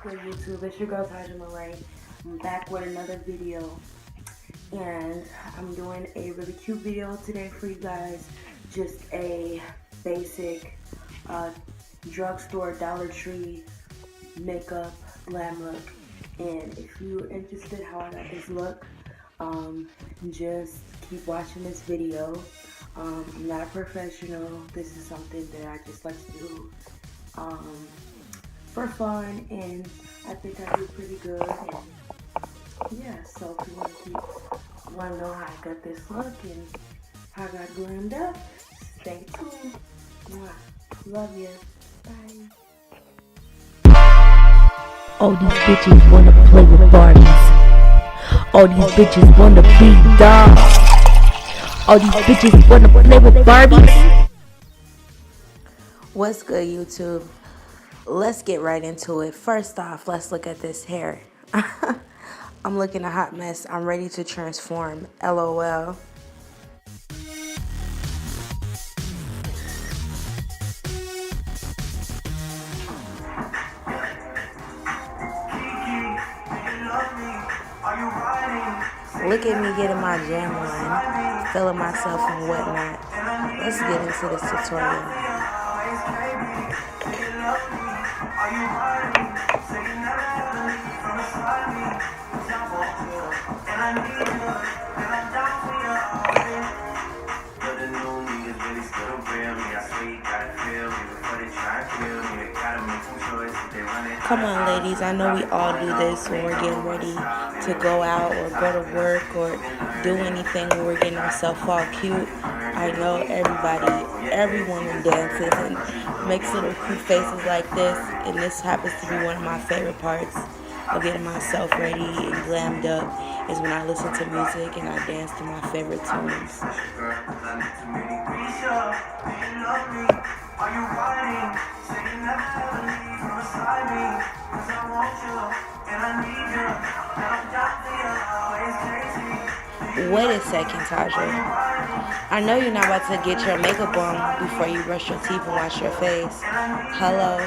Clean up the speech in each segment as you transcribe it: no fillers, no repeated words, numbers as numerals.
good, YouTube? It's your girl TAJAH Maley. I'm back with another video, and I'm doing a really cute video today for you guys. Just a basic drugstore, Dollar Tree makeup glam look. And if you're interested how I got this look, just keep watching this video. I'm not a professional. This is something that I just like to do for fun, and I think I do pretty good. And yeah, so if you want to know how I got this look and how I got glammed up, stay tuned. Mwah. Love you. Bye. All these bitches wanna play with Barbies. All these bitches wanna be dolls. All these bitches wanna play with Barbies. What's good, YouTube? Let's get right into it. First off, let's look at this hair. I'm looking a hot mess. I'm ready to transform. LOL. Look at me getting my jam on, feeling myself and whatnot. Let's get into this tutorial. Come on, ladies, I know we all do this when we're getting ready to go out or go to work or do anything when we're getting ourselves all cute. I know every woman dances and makes little cute faces like this, and this happens to be one of my favorite parts of getting myself ready and glammed up is when I listen to music and I dance to my favorite tunes. Wait a second, TAJAH. I know you're not about to get your makeup on before you brush your teeth and wash your face. Hello.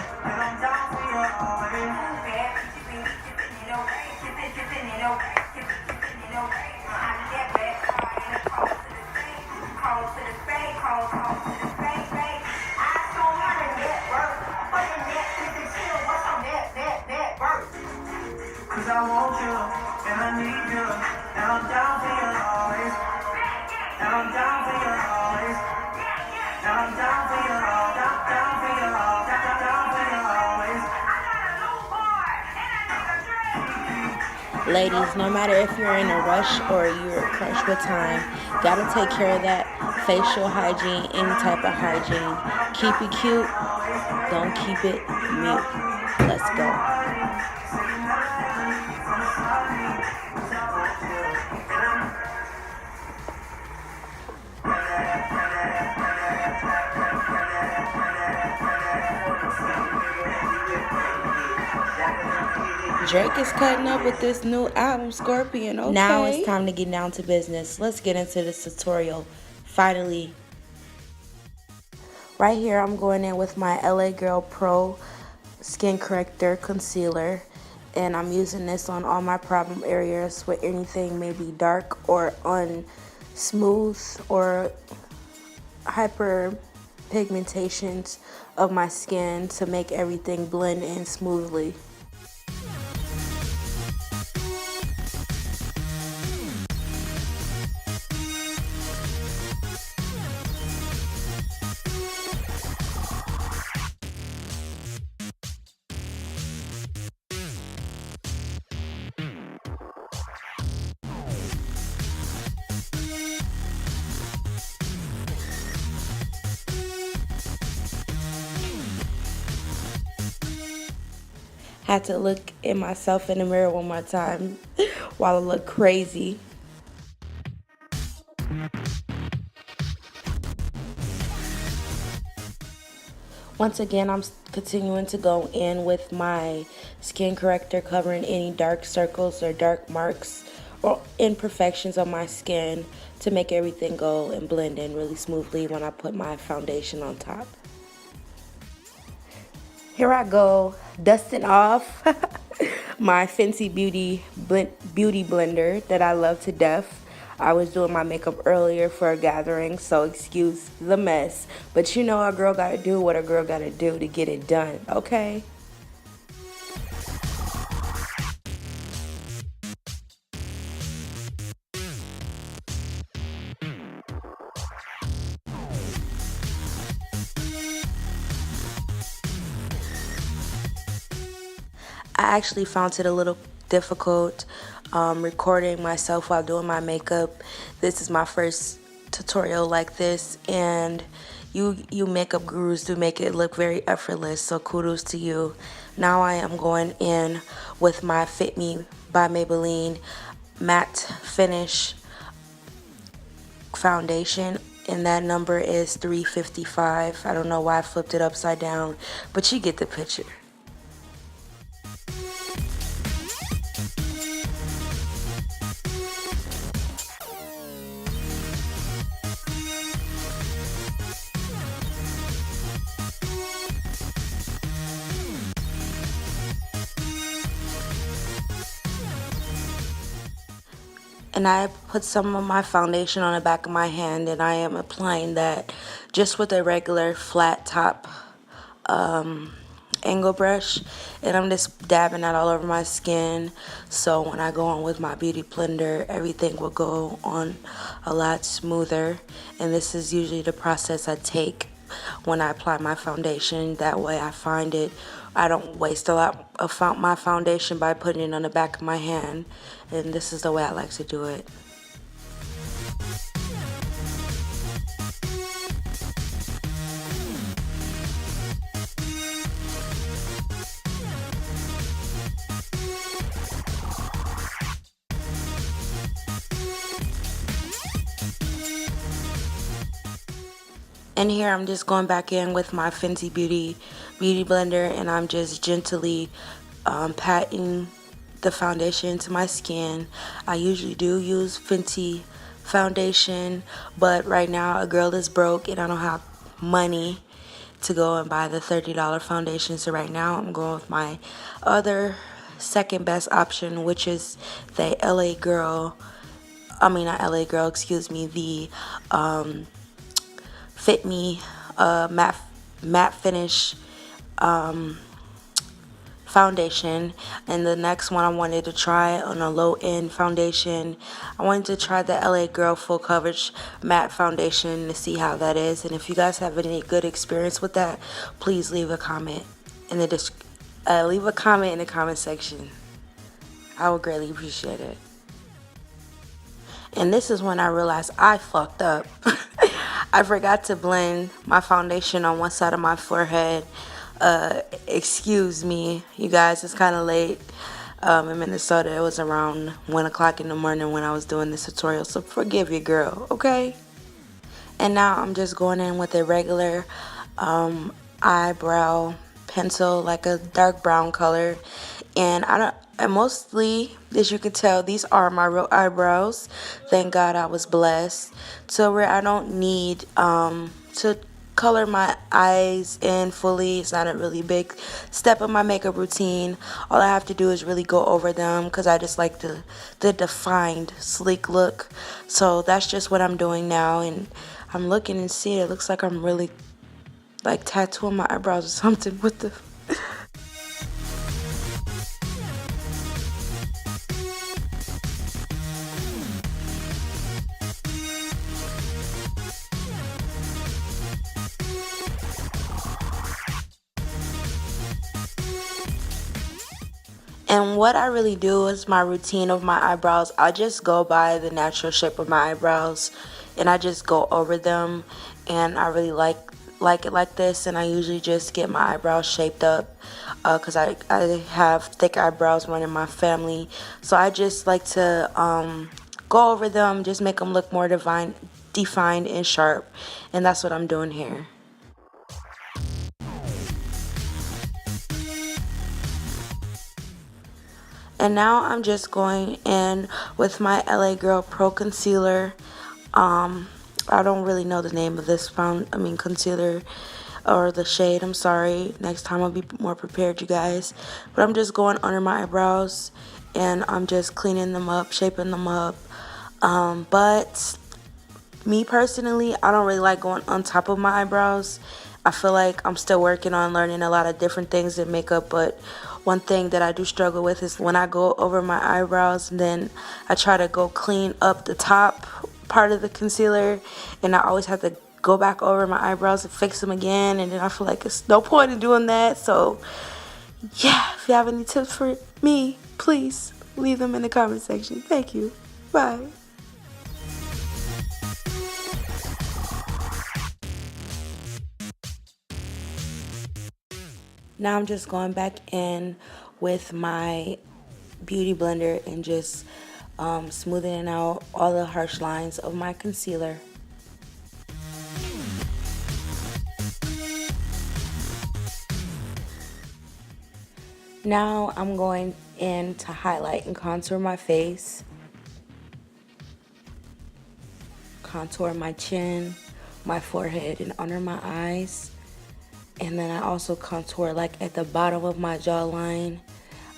I want you, and I need you, and I'm down for you always, and I'm down for you always, and I'm down for you, down for you, down for you always. Ladies, no matter if you're in a rush or you're crushed with time, gotta take care of that facial hygiene, any type of hygiene. Keep it cute, don't keep it mute. Let's go. Drake is cutting up with this new album, Scorpion. Okay. Now it's time to get down to business. Let's get into this tutorial. Finally. Right here, I'm going in with my LA Girl Pro Skin Corrector Concealer. And I'm using this on all my problem areas where anything may be dark or unsmooth or hyper pigmentations of my skin to make everything blend in smoothly. Had to look at myself in the mirror one more time while I look crazy. Once again, I'm continuing to go in with my skin corrector, covering any dark circles or dark marks or imperfections on my skin to make everything go and blend in really smoothly when I put my foundation on top. Here I go, dusting off. my Fenty Beauty blender that I love to death. I was doing my makeup earlier for a gathering, so excuse the mess. But you know a girl gotta do what a girl gotta do to get it done, okay? I actually found it a little difficult recording myself while doing my makeup. This is my first tutorial like this, and you makeup gurus do make it look very effortless, so kudos to you. Now I am going in with my Fit Me by Maybelline matte finish foundation, and that number is 355. I don't know why I flipped it upside down, but you get the picture. And I put some of my foundation on the back of my hand, and I am applying that just with a regular flat top angle brush, and I'm just dabbing that all over my skin, so when I go on with my beauty blender, everything will go on a lot smoother. And this is usually the process I take when I apply my foundation. That way I don't waste a lot of my foundation by putting it on the back of my hand, and this is the way I like to do it. And here I'm just going back in with my Fenty Beauty blender, and I'm just gently patting the foundation to my skin. I usually do use Fenty foundation, but right now a girl is broke and I don't have money to go and buy the $30 foundation. So right now I'm going with my other second best option, which is the the Fit Me matte finish foundation. And the next one I wanted to try on a low end foundation, I wanted to try the LA Girl full coverage matte foundation to see how that is. And if you guys have any good experience with that, please leave a comment in the comment section. I would greatly appreciate it. And this is when I realized I fucked up. I forgot to blend my foundation on one side of my forehead. Excuse me, you guys, it's kind of late. In Minnesota, it was around 1 o'clock in the morning when I was doing this tutorial, so forgive your girl, okay? And now I'm just going in with a regular eyebrow pencil, like a dark brown color. And mostly, as you can tell, these are my real eyebrows. Thank God I was blessed to where I don't need to color my eyes in fully. It's not a really big step in my makeup routine. All I have to do is really go over them because I just like the defined, sleek look. So that's just what I'm doing now, and I'm looking and seeing it looks like I'm really like tattooing my eyebrows or something with the And what I really do is my routine of my eyebrows. I just go by the natural shape of my eyebrows, and I just go over them. And I really like it like this. And I usually just get my eyebrows shaped up because I have thick eyebrows running in my family. So I just like to go over them, just make them look more defined and sharp. And that's what I'm doing here. And now I'm just going in with my LA Girl Pro Concealer. I don't really know the name of this concealer. or the shade, I'm sorry. Next time I'll be more prepared, you guys. But I'm just going under my eyebrows and I'm just cleaning them up, shaping them up. But me personally, I don't really like going on top of my eyebrows. I feel like I'm still working on learning a lot of different things in makeup, but one thing that I do struggle with is when I go over my eyebrows and then I try to go clean up the top part of the concealer, and I always have to go back over my eyebrows and fix them again, and then I feel like it's no point in doing that. So yeah, if you have any tips for me, please leave them in the comment section. Thank you. Bye. Now I'm just going back in with my beauty blender and just smoothing out all the harsh lines of my concealer. Now I'm going in to highlight and contour my face, contour my chin, my forehead, and under my eyes. And then I also contour like at the bottom of my jawline.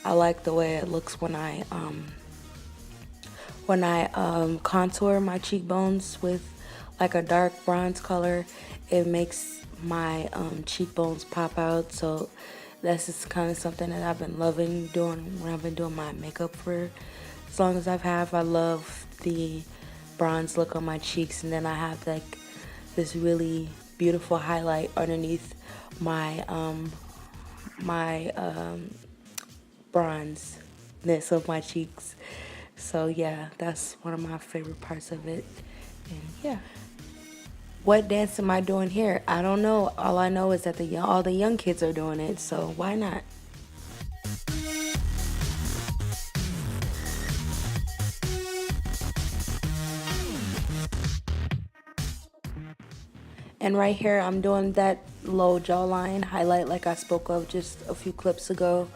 I like the way it looks when I contour my cheekbones with like a dark bronze color. It makes my cheekbones pop out. So that's just kind of something that I've been loving doing when I've been doing my makeup for as long as I love the bronze look on my cheeks, and then I have like this really beautiful highlight underneath my bronzeness of my cheeks. So yeah, that's one of my favorite parts of it. And yeah, what dance am I doing here? I don't know. All I know is that all the young kids are doing it, so why not? And right here, I'm doing that low jawline highlight like I spoke of just a few clips ago.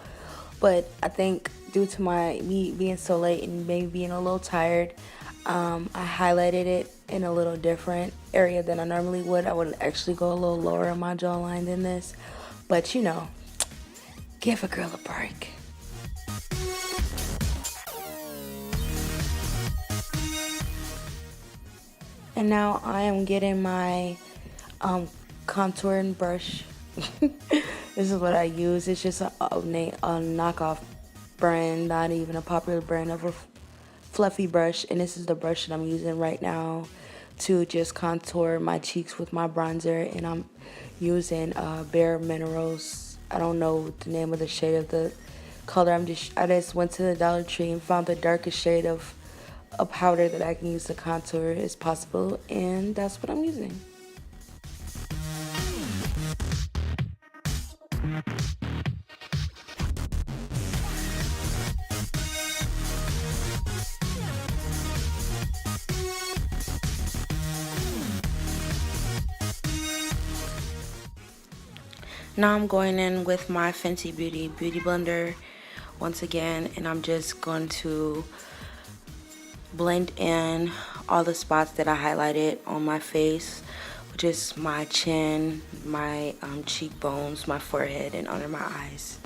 But I think due to me being so late and maybe being a little tired, I highlighted it in a little different area than I normally would. I would actually go a little lower on my jawline than this. But you know, give a girl a break. And now I am getting my contouring brush. This is what I use. It's just a knockoff brand, not even a popular brand of a fluffy brush. And this is the brush that I'm using right now to just contour my cheeks with my bronzer. And I'm using Bare Minerals. I don't know the name of the shade of the color. I just went to the Dollar Tree and found the darkest shade of a powder that I can use to contour as possible, and that's what I'm using. Now I'm going in with my Fenty Beauty Beauty Blender once again, and I'm just going to blend in all the spots that I highlighted on my face, which is my chin, my cheekbones, my forehead, and under my eyes.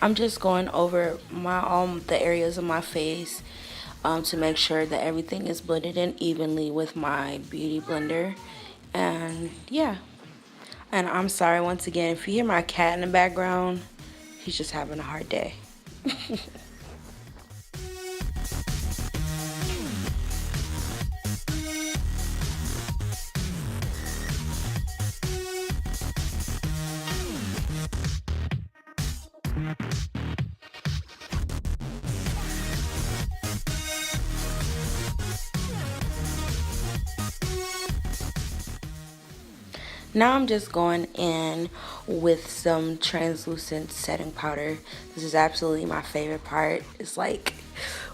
I'm just going over the areas of my face to make sure that everything is blended in evenly with my beauty blender. And yeah, and I'm sorry once again if you hear my cat in the background, he's just having a hard day. Now I'm just going in with some translucent setting powder. This is absolutely my favorite part. It's like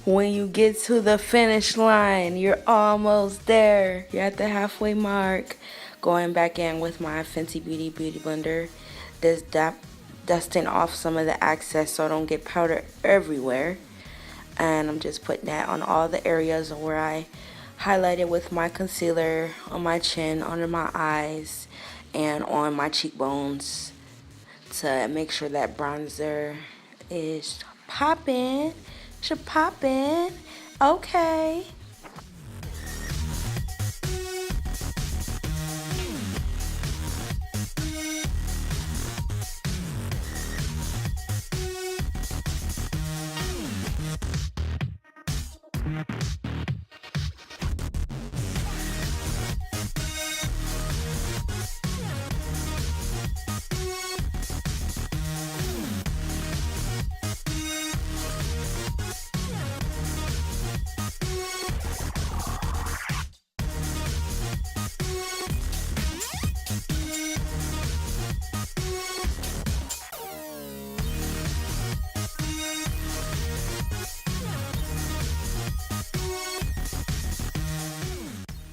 when you get to the finish line, you're almost there. You're at the halfway mark. Going back in with my Fenty Beauty blender. Just dusting off some of the excess so I don't get powder everywhere. And I'm just putting that on all the areas where I highlighted with my concealer, on my chin, under my eyes, and on my cheekbones to make sure that bronzer is popping. Popping. Okay.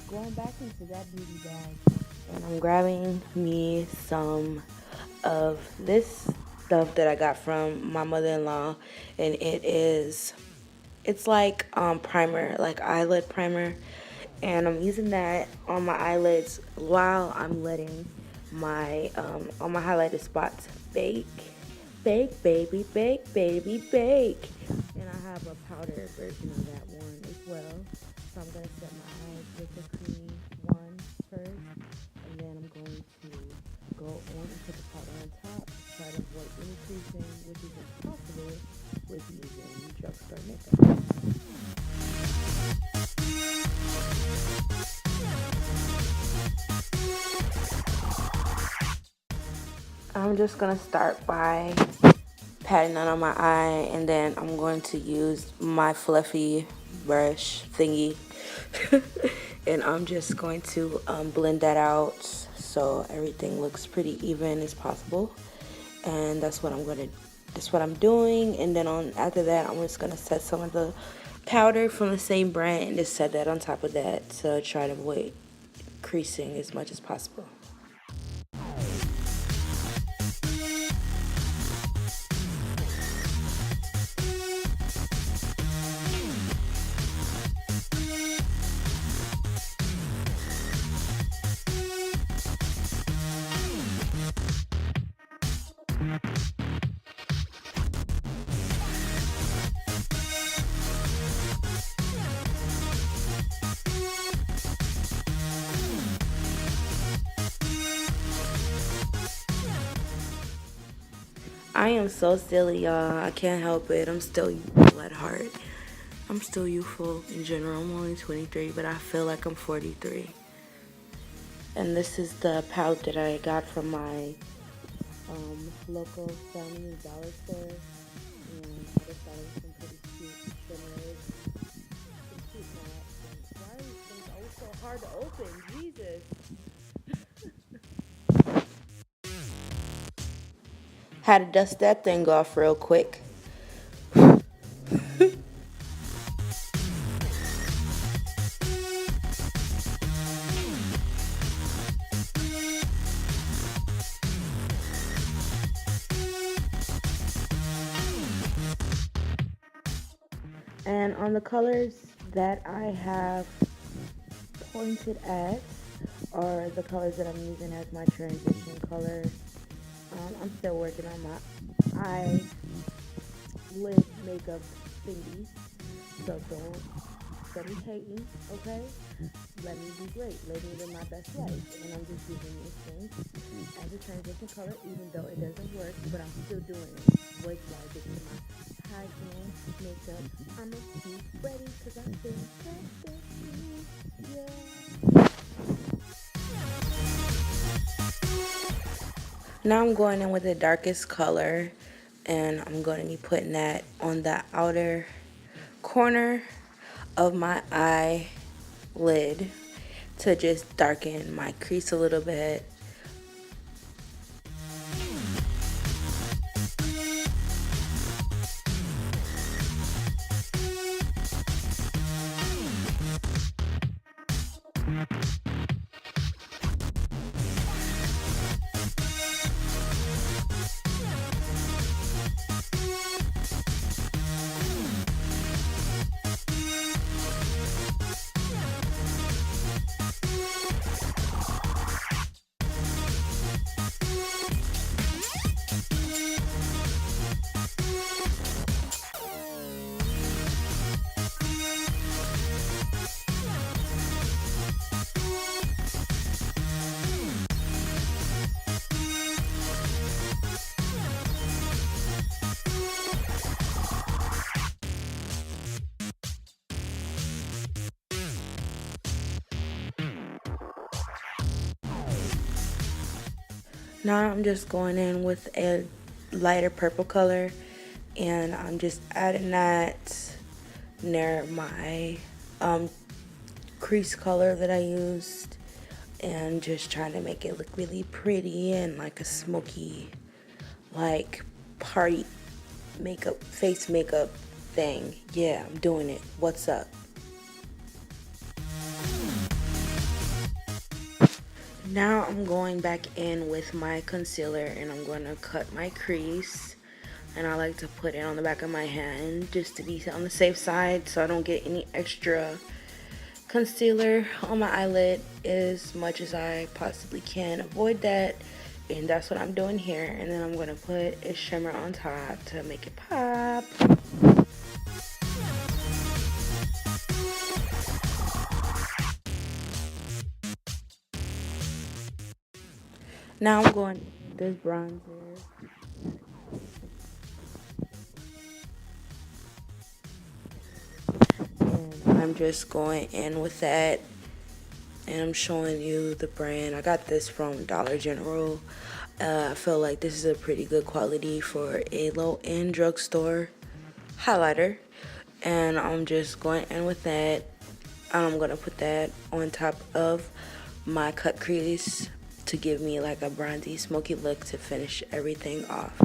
Going back into that beauty bag, and I'm grabbing me some of this stuff that I got from my mother-in-law, and it's like primer, like eyelid primer, and I'm using that on my eyelids while I'm letting my on my highlighted spots bake. Bake baby, bake baby, bake. And I have a powder version of that one as well. So I'm gonna set my eyes with the cream one first, and then I'm going to go in and put the powder on top. Try to avoid any creasing, which is impossible with using drugstore makeup. I'm just gonna start by patting that on my eye, and then I'm going to use my fluffy brush thingy and I'm just going to blend that out so everything looks pretty even as possible. And that's what I'm doing. And then after that, I'm just gonna set some of the powder from the same brand and just set that on top of that to try to avoid creasing as much as possible. I am so silly, y'all. I can't help it. I'm still youthful at heart. I'm still youthful in general. I'm only 23, but I feel like I'm 43. And this is the pouch that I got from my local family dollar store. And I just thought it was some pretty cute shimmers. Some cute mattes. And why are these things always so hard to open? Jesus. Had to dust that thing off real quick. And on the colors that I have pointed at are the colors that I'm using as my transition color. I'm still working on my eyelid makeup thingy, so don't steady hating, okay? Let me be great. Let me live my best life. And I'm just using these things as a transition color, even though it doesn't work, but I'm still doing it. Wait till I get to my high-end makeup. I'ma be ready because I'm feeling perfect. Yeah. Now I'm going in with the darkest color, and I'm going to be putting that on the outer corner of my eyelid to just darken my crease a little bit. Now I'm just going in with a lighter purple color, and I'm just adding that near my crease color that I used, and just trying to make it look really pretty and like a smoky, like party makeup, face makeup thing. Yeah, I'm doing it. What's up? Now I'm going back in with my concealer, and I'm going to cut my crease, and I like to put it on the back of my hand just to be on the safe side so I don't get any extra concealer on my eyelid as much as I possibly can. Avoid that, and that's what I'm doing here. And then I'm going to put a shimmer on top to make it pop. Now I'm going with this bronzer. And I'm just going in with that. And I'm showing you the brand. I got this from Dollar General. I feel like this is a pretty good quality for a low-end drugstore highlighter. And I'm just going in with that. I'm going to put that on top of my cut crease to give me like a bronzy, smoky look to finish everything off.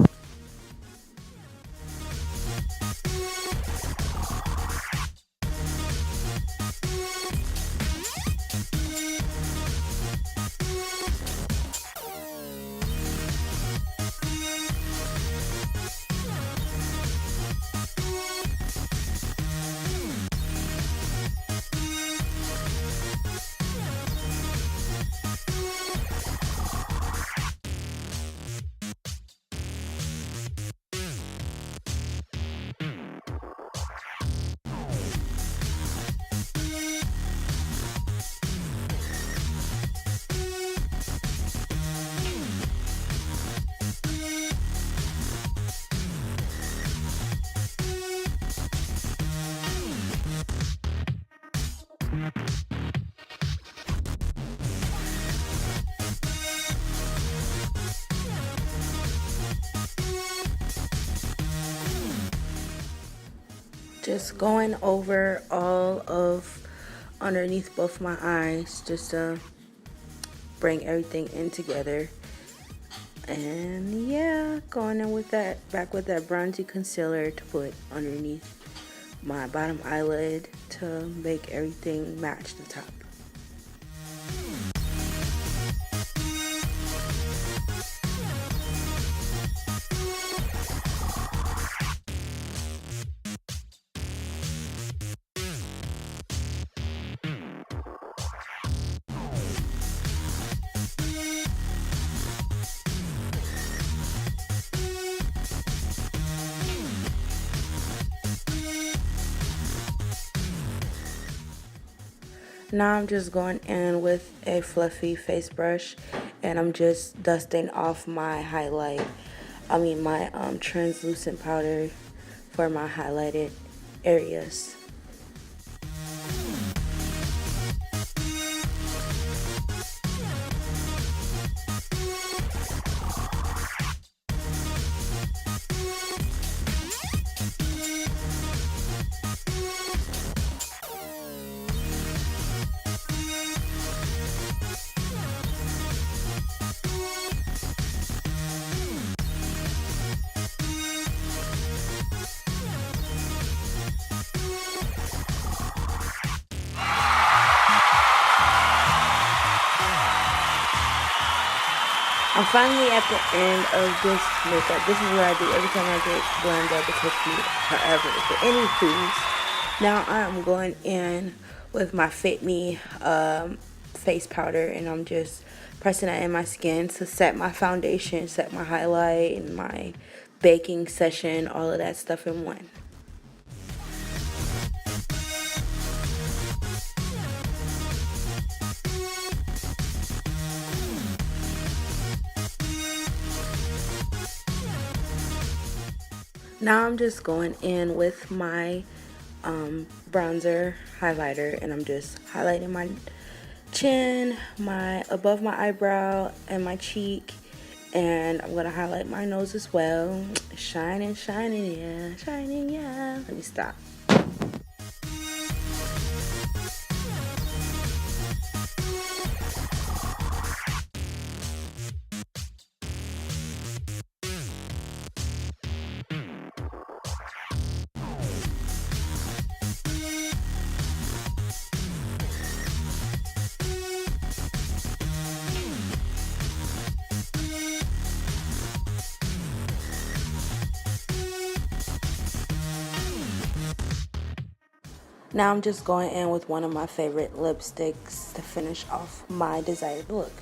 Just going over all of underneath both my eyes just to bring everything in together. And yeah, going in with that, back with that bronzy concealer to put underneath my bottom eyelid to make everything match the top. Now I'm just going in with a fluffy face brush and I'm just dusting off my my translucent powder for my highlighted areas. I'm finally at the end of this makeup. This is what I do every time I get glammed up. It takes me forever. But anywho, now I'm going in with my Fit Me face powder, and I'm just pressing that in my skin to set my foundation, set my highlight, and my baking session, all of that stuff in one. Now I'm just going in with my bronzer highlighter, and I'm just highlighting my chin, above my eyebrow, and my cheek, and I'm gonna highlight my nose as well. Shining, shining, yeah, shining, yeah. Let me stop. Now I'm just going in with one of my favorite lipsticks to finish off my desired look.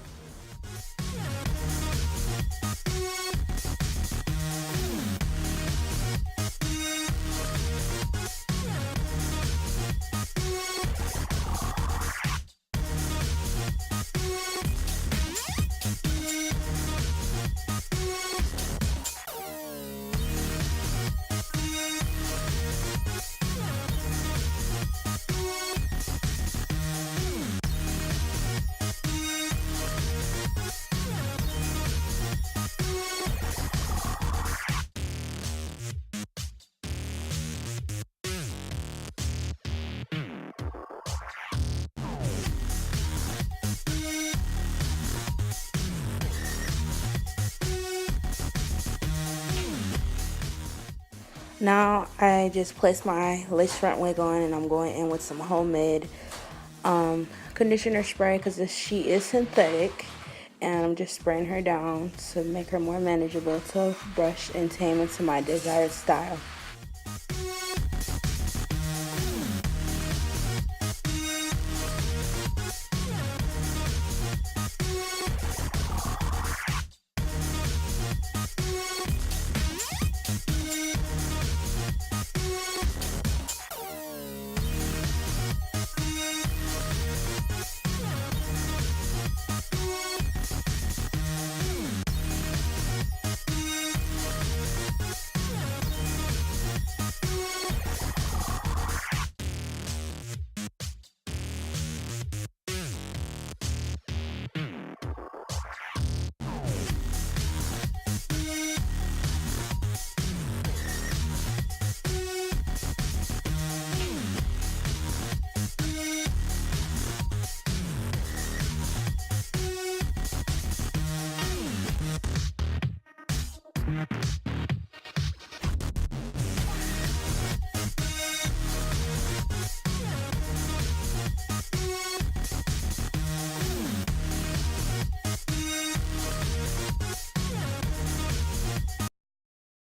Now I just placed my lace front wig on, and I'm going in with some homemade conditioner spray because she is synthetic, and I'm just spraying her down to make her more manageable to brush and tame into my desired style.